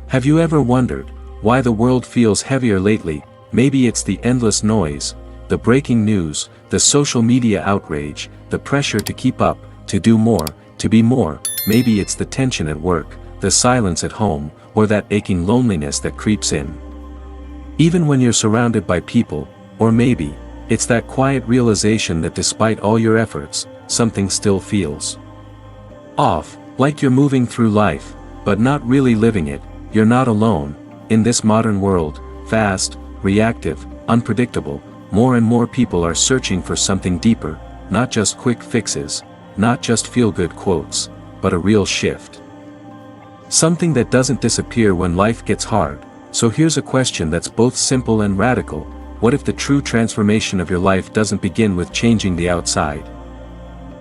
Have you ever wondered why the world feels heavier lately? Maybe it's the endless noise, the breaking news, the social media outrage, the pressure to keep up, to do more, to be more. Maybe it's the tension at work, the silence at home, or that aching loneliness that creeps in. Even when you're surrounded by people, or maybe it's that quiet realization that despite all your efforts, something still feels off, like you're moving through life, but not really living it. You're not alone. In this modern world, fast, reactive, unpredictable, more and more people are searching for something deeper, not just quick fixes, not just feel-good quotes, but a real shift. Something that doesn't disappear when life gets hard. So here's a question that's both simple and radical. What if the true transformation of your life doesn't begin with changing the outside,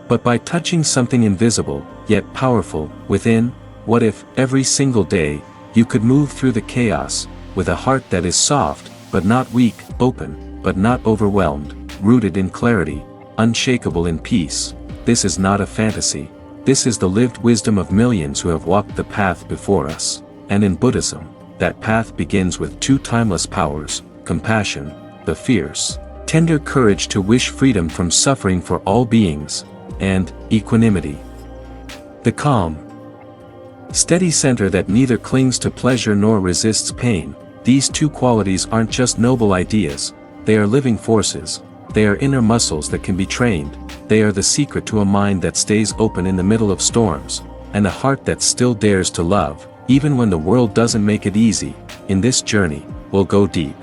but by touching something invisible, yet powerful, within? What if, every single day, you could move through the chaos, with a heart that is soft, but not weak, open, but not overwhelmed, rooted in clarity, unshakable in peace? This is not a fantasy. This is the lived wisdom of millions who have walked the path before us. And in Buddhism, that path begins with two timeless powers: compassion, the fierce, tender courage to wish freedom from suffering for all beings, and equanimity, the calm, steady center that neither clings to pleasure nor resists pain. These two qualities aren't just noble ideas, they are living forces. They are inner muscles that can be trained. They are the secret to a mind that stays open in the middle of storms, and a heart that still dares to love, even when the world doesn't make it easy. In this journey, we'll go deep.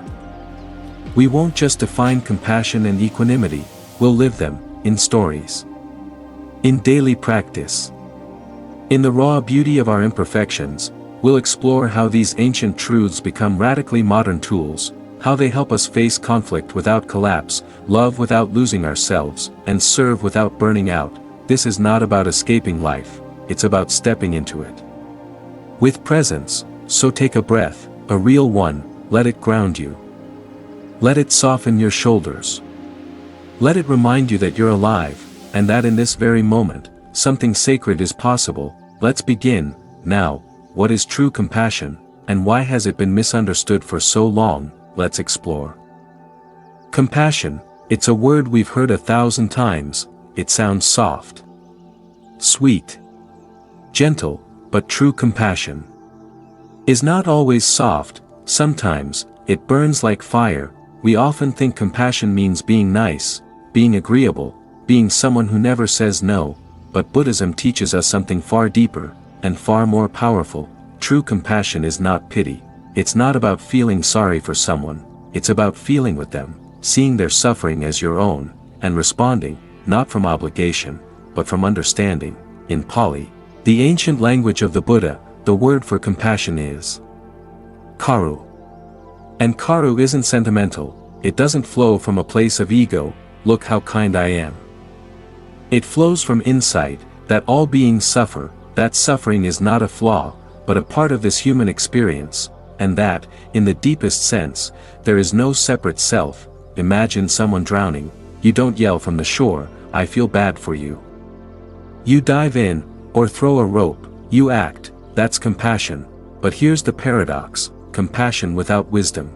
We won't just define compassion and equanimity, we'll live them, in stories, in daily practice. In the raw beauty of our imperfections, we'll explore how these ancient truths become radically modern tools, how they help us face conflict without collapse, love without losing ourselves, and serve without burning out. This is not about escaping life, it's about stepping into it with presence. So take a breath, a real one, let it ground you. Let it soften your shoulders. Let it remind you that you're alive, and that in this very moment, something sacred is possible. Let's begin. Now, what is true compassion, and why has it been misunderstood for so long? Let's explore. Compassion, it's a word we've heard 1,000 times. It sounds soft, sweet, gentle, but true compassion is not always soft. Sometimes, it burns like fire. We often think compassion means being nice, being agreeable, being someone who never says no, but Buddhism teaches us something far deeper, and far more powerful. True compassion is not pity. It's not about feeling sorry for someone, it's about feeling with them, seeing their suffering as your own, and responding, not from obligation, but from understanding. In Pali, the ancient language of the Buddha, the word for compassion is karu. And karu isn't sentimental, it doesn't flow from a place of ego, look how kind I am. It flows from insight, that all beings suffer, that suffering is not a flaw, but a part of this human experience, and that, in the deepest sense, there is no separate self. Imagine someone drowning, you don't yell from the shore, I feel bad for you. You dive in, or throw a rope, you act. That's compassion. But here's the paradox: compassion without wisdom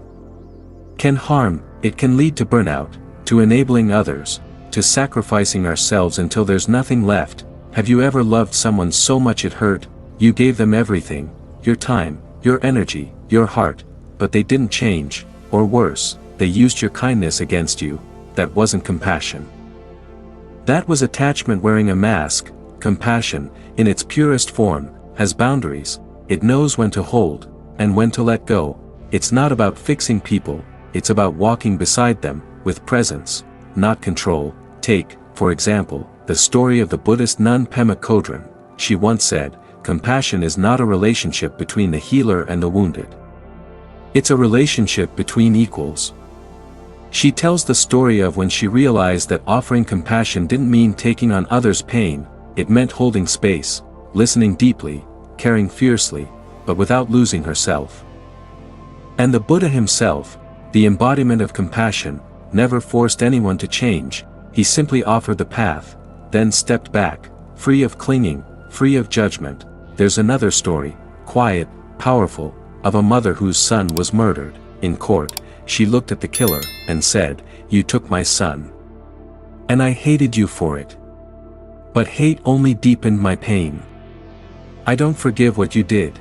can harm. It can lead to burnout, to enabling others, to sacrificing ourselves until there's nothing left. Have you ever loved someone so much it hurt? You gave them everything, your time, your energy, your heart, but they didn't change, or worse, they used your kindness against you. That wasn't compassion. That was attachment wearing a mask. Compassion, in its purest form, has boundaries. It knows when to hold, and when to let go. It's not about fixing people, it's about walking beside them, with presence, not control. Take, for example, the story of the Buddhist nun Pema Chodron. She once said, compassion is not a relationship between the healer and the wounded. It's a relationship between equals. She tells the story of when she realized that offering compassion didn't mean taking on others' pain, it meant holding space, listening deeply, caring fiercely, but without losing herself. And the Buddha himself, the embodiment of compassion, never forced anyone to change. He simply offered the path, then stepped back, free of clinging, free of judgment. There's another story, quiet, powerful, of a mother whose son was murdered. In court, she looked at the killer and said, "You took my son. And I hated you for it. But hate only deepened my pain. I don't forgive what you did.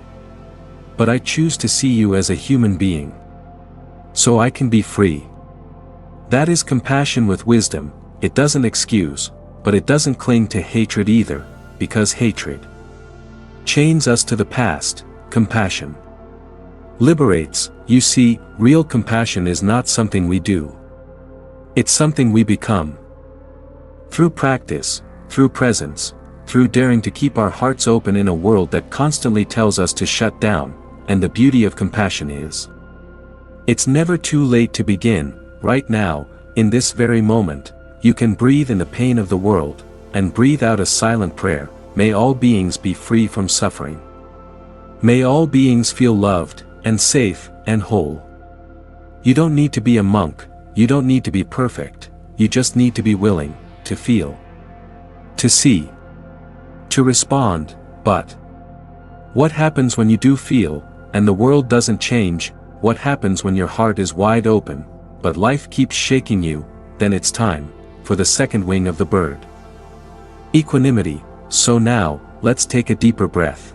But I choose to see you as a human being. So I can be free." That is compassion with wisdom. It doesn't excuse, but it doesn't cling to hatred either, because hatred chains us to the past. Compassion liberates. You see, real compassion is not something we do. It's something we become. Through practice, through presence, through daring to keep our hearts open in a world that constantly tells us to shut down. And the beauty of compassion is, it's never too late to begin. Right now, in this very moment, you can breathe in the pain of the world, and breathe out a silent prayer. May all beings be free from suffering. May all beings feel loved, and safe, and whole. You don't need to be a monk, you don't need to be perfect, you just need to be willing, to feel, to see, to respond. But what happens when you do feel, and the world doesn't change? What happens when your heart is wide open, but life keeps shaking you? Then it's time for the second wing of the bird. Equanimity. So now, let's take a deeper breath.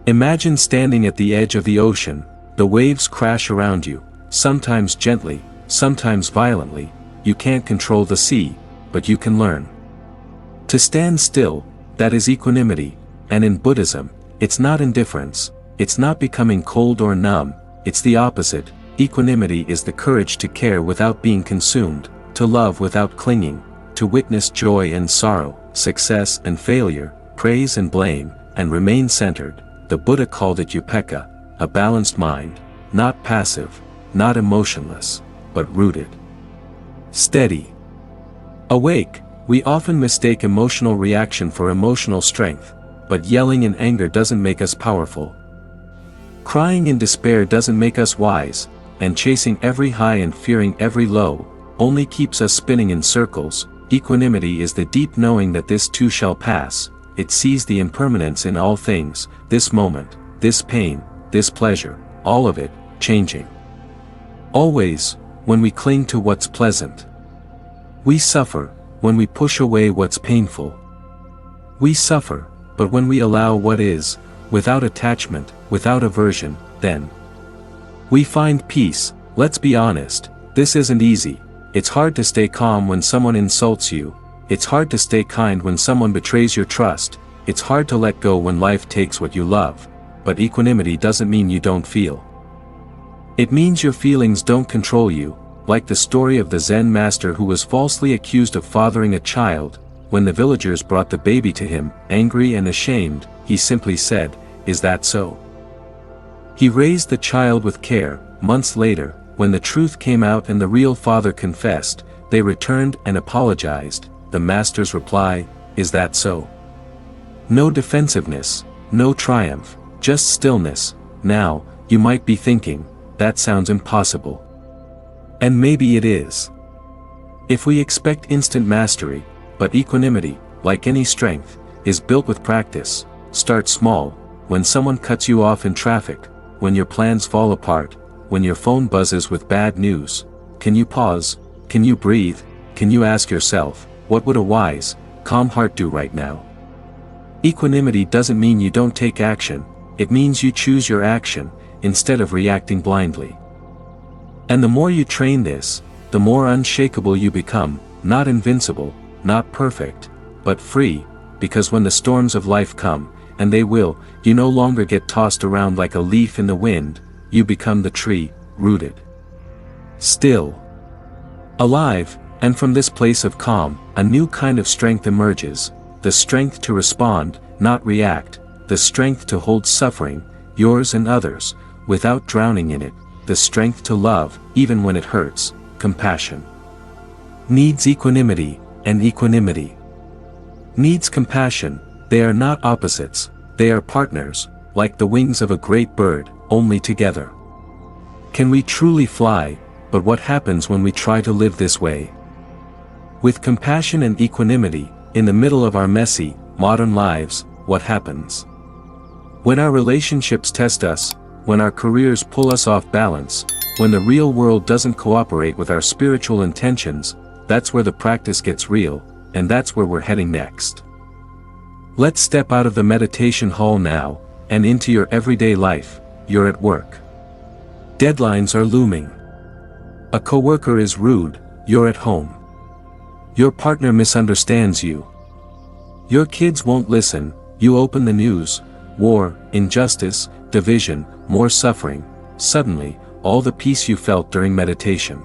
Imagine standing at the edge of the ocean. The waves crash around you, sometimes gently, sometimes violently. You can't control the sea, but you can learn to stand still. That is equanimity. And in Buddhism, it's not indifference, it's not becoming cold or numb, it's the opposite. Equanimity is the courage to care without being consumed, to love without clinging, to witness joy and sorrow, success and failure, praise and blame, and remain centered. The Buddha called it upekkha, a balanced mind, not passive, not emotionless, but rooted, steady, awake. We often mistake emotional reaction for emotional strength, but yelling in anger doesn't make us powerful. Crying in despair doesn't make us wise, and chasing every high and fearing every low only keeps us spinning in circles. Equanimity is the deep knowing that this too shall pass. It sees the impermanence in all things, this moment, this pain, this pleasure, all of it, changing. Always, when we cling to what's pleasant, we suffer. When we push away what's painful, we suffer. But when we allow what is, without attachment, without aversion, then we find peace. Let's be honest, this isn't easy. It's hard to stay calm when someone insults you. It's hard to stay kind when someone betrays your trust. It's hard to let go when life takes what you love. But equanimity doesn't mean you don't feel. It means your feelings don't control you. Like the story of the Zen master who was falsely accused of fathering a child. When the villagers brought the baby to him, angry and ashamed, he simply said, "Is that so?" He raised the child with care. Months later, when the truth came out and the real father confessed, they returned and apologized. The master's reply, "Is that so?" No defensiveness, no triumph, just stillness. Now, you might be thinking, that sounds impossible. And maybe it is. If we expect instant mastery, but equanimity, like any strength, is built with practice. Start small. When someone cuts you off in traffic, when your plans fall apart, when your phone buzzes with bad news, can you pause? Can you breathe? Can you ask yourself, what would a wise, calm heart do right now? Equanimity doesn't mean you don't take action, it means you choose your action, instead of reacting blindly. And the more you train this, the more unshakable you become, not invincible, not perfect, but free, because when the storms of life come, and they will, you no longer get tossed around like a leaf in the wind, you become the tree, rooted, still, alive. And from this place of calm, a new kind of strength emerges, the strength to respond, not react, the strength to hold suffering, yours and others, without drowning in it, the strength to love, even when it hurts. Compassion needs equanimity, and equanimity needs compassion. They are not opposites, they are partners, like the wings of a great bird, only together can we truly fly. But what happens when we try to live this way? With compassion and equanimity, in the middle of our messy, modern lives, what happens? When our relationships test us, when our careers pull us off balance, when the real world doesn't cooperate with our spiritual intentions, that's where the practice gets real, and that's where we're heading next. Let's step out of the meditation hall now, and into your everyday life. You're at work. Deadlines are looming. A coworker is rude, you're at home. Your partner misunderstands you. Your kids won't listen, you open the news, war, injustice, division, more suffering. Suddenly, all the peace you felt during meditation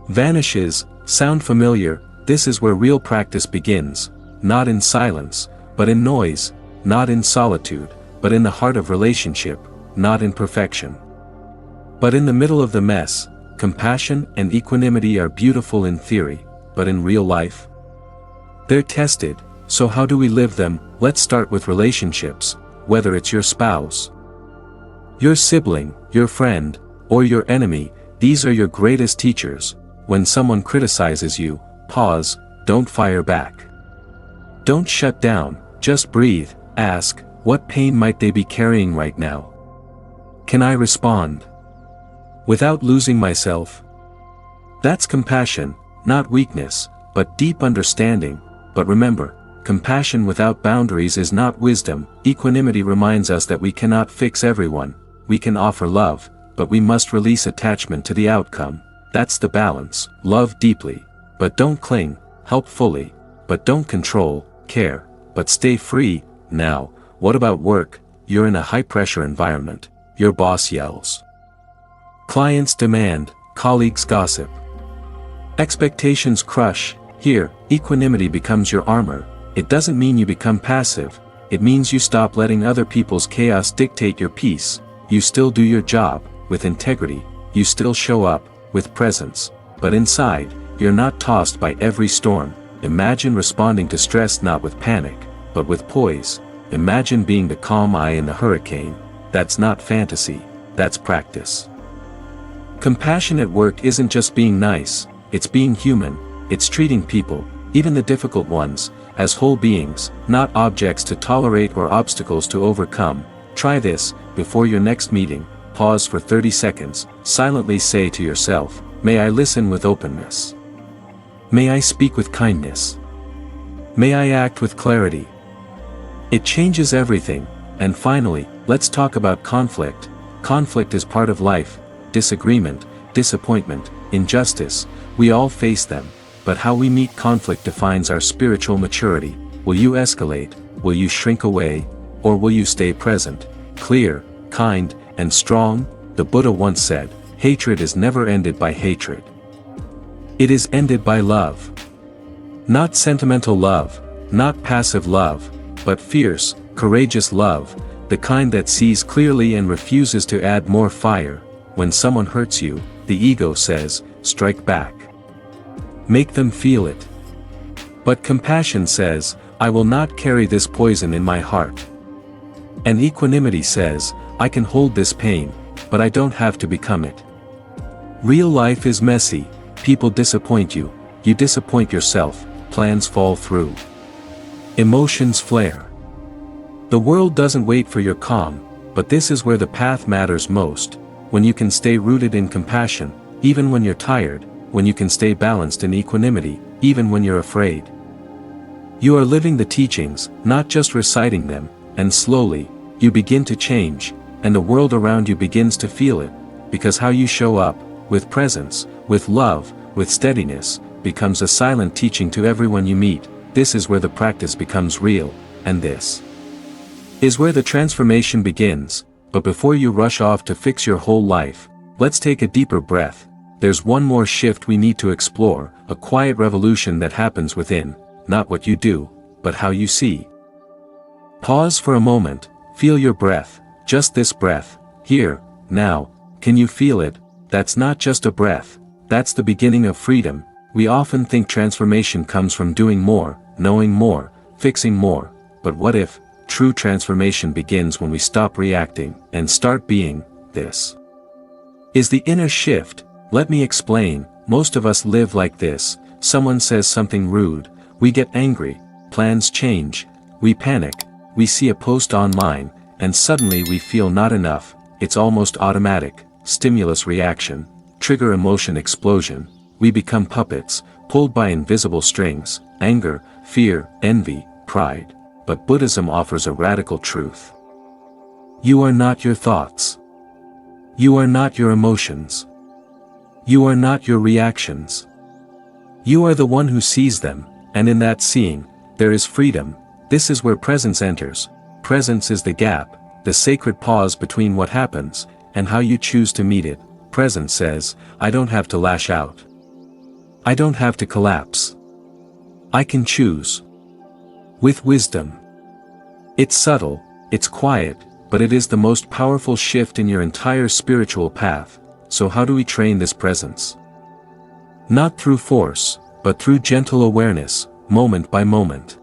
vanishes. Sound familiar? This is where real practice begins, not in silence, but in noise, not in solitude, but in the heart of relationship, not in perfection, but in the middle of the mess. Compassion and equanimity are beautiful in theory, but in real life, they're tested. So how do we live them? Let's start with relationships, whether it's your spouse, your sibling, your friend, or your enemy. These are your greatest teachers. When someone criticizes you, pause, don't fire back. Don't shut down, just breathe, ask, what pain might they be carrying right now? Can I respond without losing myself? That's compassion, not weakness, but deep understanding. But remember, compassion without boundaries is not wisdom. Equanimity reminds us that we cannot fix everyone. We can offer love, but we must release attachment to the outcome. That's the balance. Love deeply, but don't cling. Help fully, but don't control. Care, but stay free. Now, what about work? You're in a high-pressure environment. Your boss yells. Clients demand, colleagues gossip. Expectations crush. Here, equanimity becomes your armor. It doesn't mean you become passive. It means you stop letting other people's chaos dictate your peace. You still do your job, with integrity. You still show up, with presence. But inside, you're not tossed by every storm. Imagine responding to stress not with panic, but with poise. Imagine being the calm eye in the hurricane. That's not fantasy, that's practice. Compassion at work isn't just being nice, it's being human. It's treating people, even the difficult ones, as whole beings, not objects to tolerate or obstacles to overcome. Try this. Before your next meeting, pause for 30 seconds, silently say to yourself, may I listen with openness? May I speak with kindness? May I act with clarity? It changes everything. And finally, let's talk about conflict. Conflict is part of life. Disagreement, disappointment, injustice, we all face them. But how we meet conflict defines our spiritual maturity. Will you escalate? Will you shrink away? Or will you stay present, clear, kind, and strong? The Buddha once said, hatred is never ended by hatred. It is ended by love. Not sentimental love, not passive love, but fierce, courageous love, the kind that sees clearly and refuses to add more fire. When someone hurts you, the ego says, strike back. Make them feel it. But compassion says, I will not carry this poison in my heart. And equanimity says, I can hold this pain, but I don't have to become it. Real life is messy. People disappoint you. You disappoint yourself. Plans fall through. Emotions flare. The world doesn't wait for your calm, but this is where the path matters most. When you can stay rooted in compassion, even when you're tired, when you can stay balanced in equanimity, even when you're afraid. You are living the teachings, not just reciting them, and slowly, you begin to change, and the world around you begins to feel it, because how you show up, with presence, with love, with steadiness, becomes a silent teaching to everyone you meet. This is where the practice becomes real, and this is where the transformation begins. But before you rush off to fix your whole life, let's take a deeper breath. There's one more shift we need to explore, a quiet revolution that happens within, not what you do, but how you see. Pause for a moment, feel your breath, just this breath, here, now. Can you feel it? That's not just a breath, that's the beginning of freedom. We often think transformation comes from doing more, knowing more, fixing more. But what if true transformation begins when we stop reacting and start being? This is the inner shift. Let me explain. Most of us live like this. Someone says something rude, we get angry, plans change, we panic, we see a post online, and suddenly we feel not enough, it's almost automatic, stimulus reaction, trigger emotion explosion, we become puppets, pulled by invisible strings, anger, fear, envy, pride. But Buddhism offers a radical truth. You are not your thoughts. You are not your emotions. You are not your reactions. You are the one who sees them, and in that seeing, there is freedom. This is where presence enters. Presence is the gap, the sacred pause between what happens, and how you choose to meet it. Presence says, I don't have to lash out. I don't have to collapse. I can choose. With wisdom. It's subtle, it's quiet, but it is the most powerful shift in your entire spiritual path. So how do we train this presence? Not through force, but through gentle awareness, moment by moment.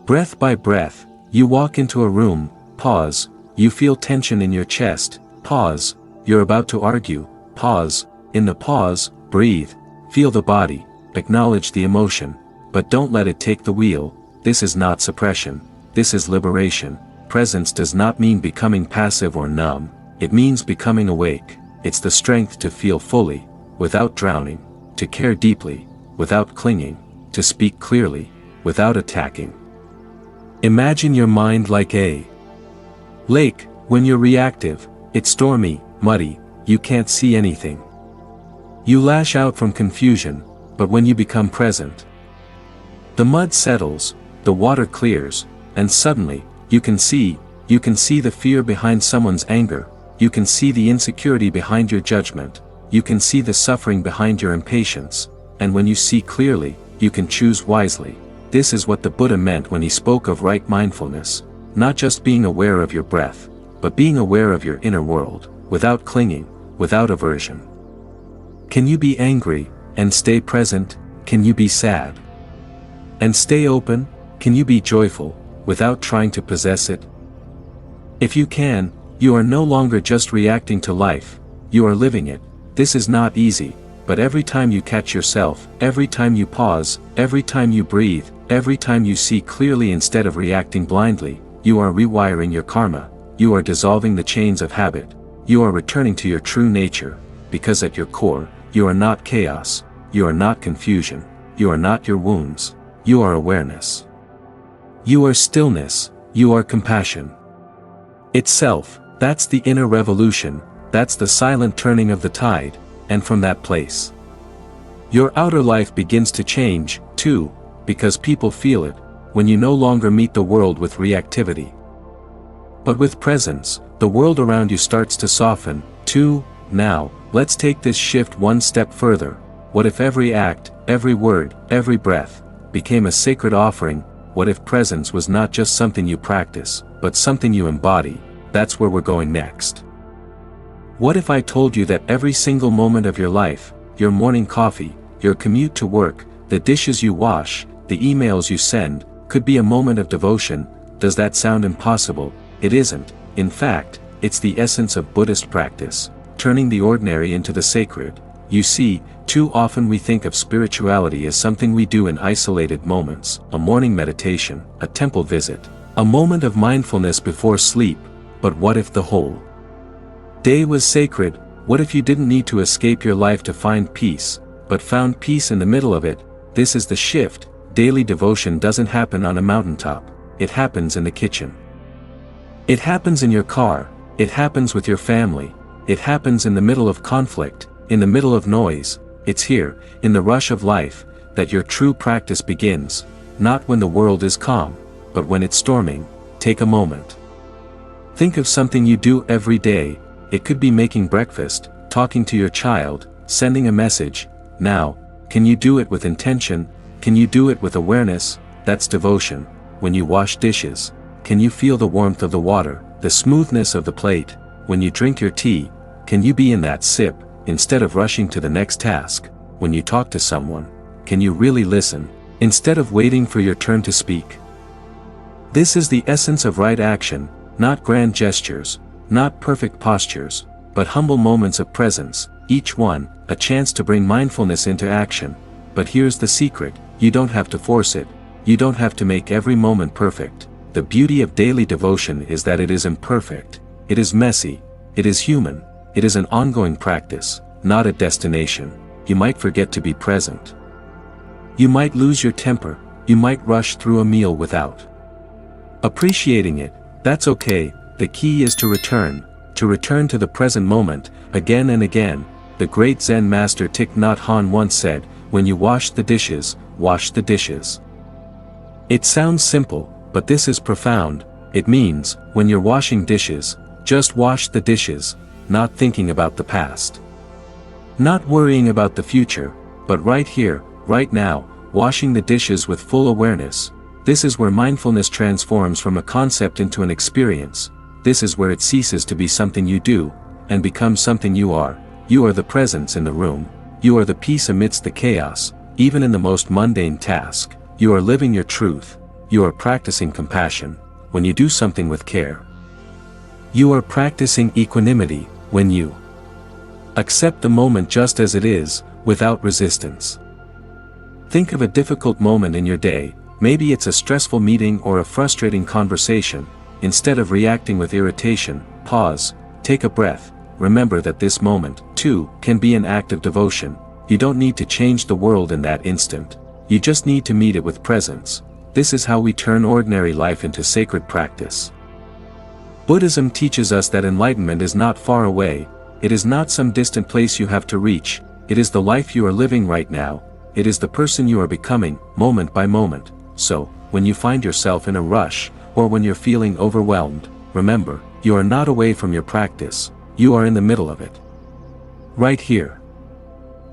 Breath by breath, you walk into a room, pause, you feel tension in your chest, pause, you're about to argue, pause, in the pause, breathe, feel the body, acknowledge the emotion, but don't let it take the wheel. This is not suppression, this is liberation. Presence does not mean becoming passive or numb, it means becoming awake. It's the strength to feel fully, without drowning, to care deeply, without clinging, to speak clearly, without attacking. Imagine your mind like a lake. When you're reactive, it's stormy, muddy, you can't see anything. You lash out from confusion, but when you become present, the mud settles, the water clears, and suddenly, you can see the fear behind someone's anger, you can see the insecurity behind your judgment, you can see the suffering behind your impatience, and when you see clearly, you can choose wisely. This is what the Buddha meant when he spoke of right mindfulness, not just being aware of your breath, but being aware of your inner world, without clinging, without aversion. Can you be angry, and stay present? Can you be sad, and stay open? Can you be joyful, without trying to possess it? If you can, you are no longer just reacting to life, you are living it. This is not easy, but every time you catch yourself, every time you pause, every time you breathe, every time you see clearly instead of reacting blindly, you are rewiring your karma, you are dissolving the chains of habit, you are returning to your true nature, because at your core, you are not chaos, you are not confusion, you are not your wounds, you are awareness. You are stillness, you are compassion itself. That's the inner revolution, that's the silent turning of the tide, and from that place, your outer life begins to change, too, because people feel it, when you no longer meet the world with reactivity, but with presence. The world around you starts to soften, too. Now, let's take this shift one step further. What if every act, every word, every breath, became a sacred offering? What if presence was not just something you practice, but something you embody? That's where we're going next. What if I told you that every single moment of your life, your morning coffee, your commute to work, the dishes you wash, the emails you send, could be a moment of devotion? Does that sound impossible? It isn't. In fact, it's the essence of Buddhist practice, turning the ordinary into the sacred. You see, too often we think of spirituality as something we do in isolated moments, a morning meditation, a temple visit, a moment of mindfulness before sleep. But what if the whole day was sacred? What if you didn't need to escape your life to find peace, but found peace in the middle of it? This is the shift. Daily devotion doesn't happen on a mountaintop, it happens in the kitchen. It happens in your car, it happens with your family, it happens in the middle of conflict, in the middle of noise. It's here, in the rush of life, that your true practice begins, not when the world is calm, but when it's storming. Take a moment. Think of something you do every day. It could be making breakfast, talking to your child, sending a message. Now, can you do it with intention? Can you do it with awareness? That's devotion. When you wash dishes, can you feel the warmth of the water, the smoothness of the plate? When you drink your tea, can you be in that sip, instead of rushing to the next task? When you talk to someone, can you really listen, instead of waiting for your turn to speak? This is the essence of right action, not grand gestures, not perfect postures, but humble moments of presence, each one, a chance to bring mindfulness into action. But here's the secret, you don't have to force it, you don't have to make every moment perfect. The beauty of daily devotion is that it is imperfect, it is messy, It is human. It is an ongoing practice, not a destination. You might forget to be present. You might lose your temper. You might rush through a meal without appreciating it. That's okay. The key is to return to the present moment, again and again. The great Zen master Thich Nhat Hanh once said, "When you wash the dishes, wash the dishes." It sounds simple, but this is profound. It means, when you're washing dishes, just wash the dishes, not thinking about the past. Not worrying about the future, but right here, right now, washing the dishes with full awareness. This is where mindfulness transforms from a concept into an experience. This is where it ceases to be something you do, and becomes something you are. You are the presence in the room. You are the peace amidst the chaos, even in the most mundane task. You are living your truth. You are practicing compassion, when you do something with care. You are practicing equanimity, when you accept the moment just as it is, without resistance. Think of a difficult moment in your day. Maybe it's a stressful meeting or a frustrating conversation. Instead of reacting with irritation, pause, take a breath. Remember that this moment, too, can be an act of devotion. You don't need to change the world in that instant. You just need to meet it with presence. This is how we turn ordinary life into sacred practice. Buddhism teaches us that enlightenment is not far away. It is not some distant place you have to reach. It is the life you are living right now. It is the person you are becoming, moment by moment. So, when you find yourself in a rush, or when you're feeling overwhelmed, remember, you are not away from your practice. You are in the middle of it. Right here.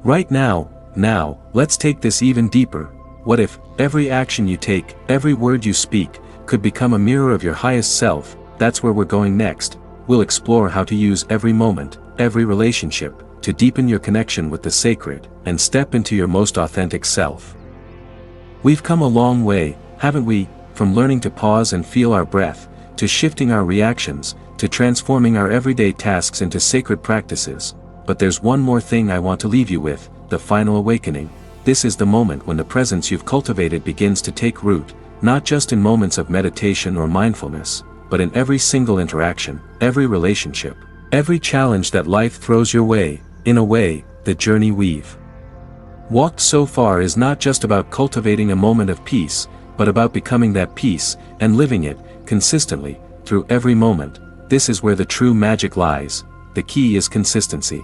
Right now. Now, let's take this even deeper. What if every action you take, every word you speak, could become a mirror of your highest self? That's where we're going next. We'll explore how to use every moment, every relationship, to deepen your connection with the sacred, and step into your most authentic self. We've come a long way, haven't we, from learning to pause and feel our breath, to shifting our reactions, to transforming our everyday tasks into sacred practices. But there's one more thing I want to leave you with, the final awakening. This is the moment when the presence you've cultivated begins to take root, not just in moments of meditation or mindfulness, but in every single interaction, every relationship, every challenge that life throws your way. In a way, the journey we've walked so far is not just about cultivating a moment of peace, but about becoming that peace, and living it, consistently, through every moment. This is where the true magic lies. The key is consistency.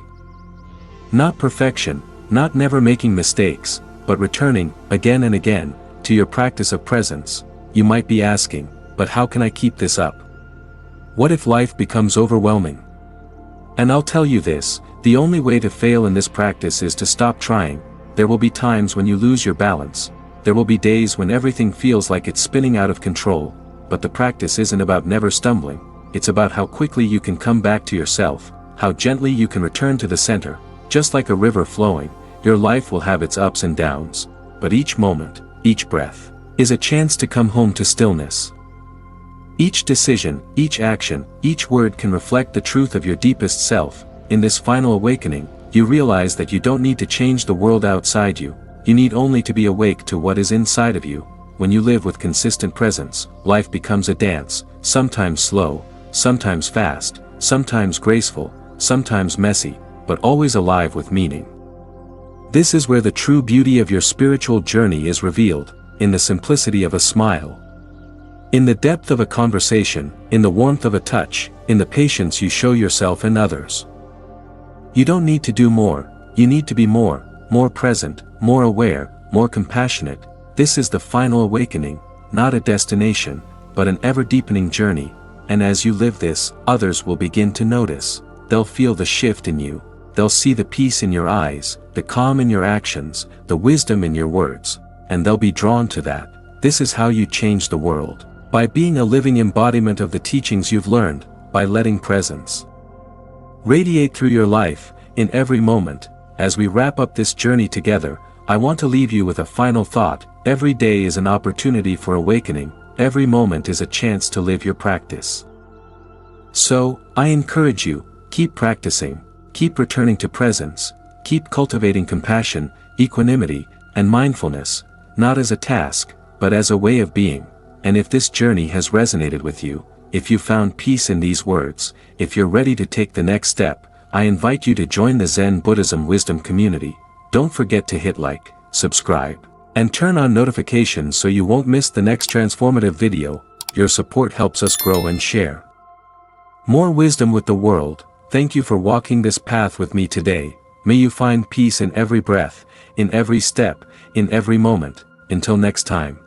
Not perfection, not never making mistakes, but returning, again and again, to your practice of presence. You might be asking, but how can I keep this up? What if life becomes overwhelming? And I'll tell you this, the only way to fail in this practice is to stop trying. There will be times when you lose your balance. There will be days when everything feels like it's spinning out of control. But the practice isn't about never stumbling. It's about how quickly you can come back to yourself, how gently you can return to the center. Just like a river flowing, your life will have its ups and downs. But each moment, each breath, is a chance to come home to stillness. Each decision, each action, each word can reflect the truth of your deepest self. In this final awakening, you realize that you don't need to change the world outside you. You need only to be awake to what is inside of you. When you live with consistent presence, life becomes a dance, sometimes slow, sometimes fast, sometimes graceful, sometimes messy, but always alive with meaning. This is where the true beauty of your spiritual journey is revealed, in the simplicity of a smile, in the depth of a conversation, in the warmth of a touch, in the patience you show yourself and others. You don't need to do more, you need to be more present, more aware, more compassionate. This is the final awakening, not a destination, but an ever-deepening journey. And as you live this, others will begin to notice. They'll feel the shift in you. They'll see the peace in your eyes, the calm in your actions, the wisdom in your words. And they'll be drawn to that. This is how you change the world. By being a living embodiment of the teachings you've learned, by letting presence radiate through your life, in every moment. As we wrap up this journey together, I want to leave you with a final thought. Every day is an opportunity for awakening. Every moment is a chance to live your practice. So, I encourage you, keep practicing, keep returning to presence, keep cultivating compassion, equanimity, and mindfulness, not as a task, but as a way of being. And if this journey has resonated with you, If you found peace in these words, if you're ready to take the next step, I invite you to join the Zen Buddhism Wisdom community. Don't forget to hit like, subscribe, and turn on notifications so you won't miss the next transformative video. Your support helps us grow and share more wisdom with the world. Thank you for walking this path with me today. May you find peace in every breath, in every step, in every moment. Until next time.